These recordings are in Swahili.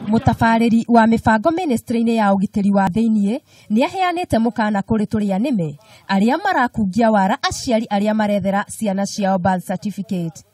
Mutafariri wa mibango ministry-ini ya ugitiri wa thiini ni aheanite mukana kuri turia nime aria marakungia wara aciari aria marethera ciana ciao birth certificate.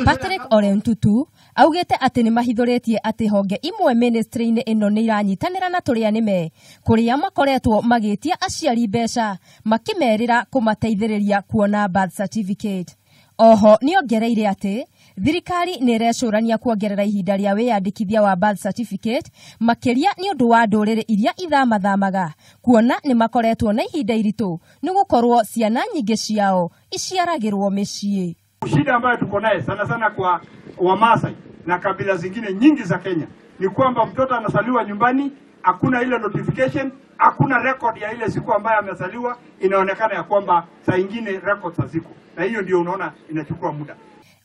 Patrick Ole Ntutu augete ati ni mahithuritie ati honge imwe ministry-ini ino ni iranyitanira na turia nime kuria makoretwo magitia aciari mbeca makimerira kumateithiriria kuona birth certificate. Oho ni ongereire ati thirikari ni irecurania kuongerera ihinda ria wiyandikithia wa birth certificate makiria ni undu wa ndurire iria ithamathamaga kuona ni makoretwo na ihinda iritu ni gukorwo ciana nyingi ciao iciaragirwo micii. Shida ambayo tuko naye sana sana kwa Wamasai na kabila zingine nyingi za Kenya ni kwamba mtoto anasaliwa nyumbani, hakuna ile notification, hakuna record ya ile siku ambayo amesaliwa. Inaonekana ya kwamba saa nyingine records haziko, na hiyo ndio unaona inachukua muda.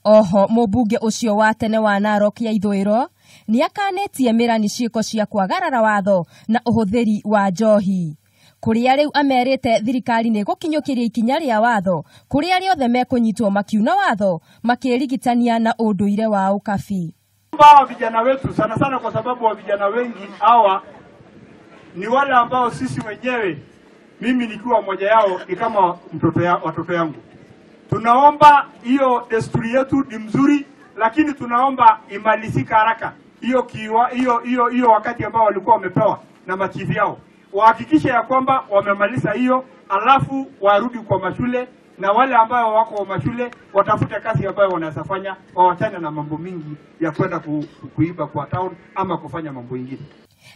Oho mubunge ucio wa tene wa Narok ya ithwiro ni akanetie mirani ciiko cia kwagarara watho na uhuthiri wa njohi. Kuria riu amerite thirikari ni gukinyukiria ikinya ria watho kuria riothe mekunyitwo makiuna watho makirigitania na unduire wa ukabi. Hawa vijana wetu sana sana, kwa sababu wa vijana wengi hawa ni wale ambao sisi wenyewe, mimi nikiwa mmoja yao, ni kama watoto yangu. Tunaomba hiyo desturi yetu ni mzuri, lakini tunaomba imalizike haraka. Hiyo wakati ambao walikuwa wamepewa na machifu yao, wahakikishe ya kwamba wamemaliza hiyo, alafu warudi kwa mashule, na wale ambao wako kwa mashule watafute kazi ambayo wanaweza fanya, wawachane na mambo mingi ya kwenda kuiba kwa town ama kufanya mambo mengine.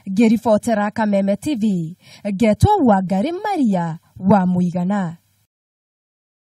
Gerifotera Kameme TV, Geto Wangari Maria wa Muigana.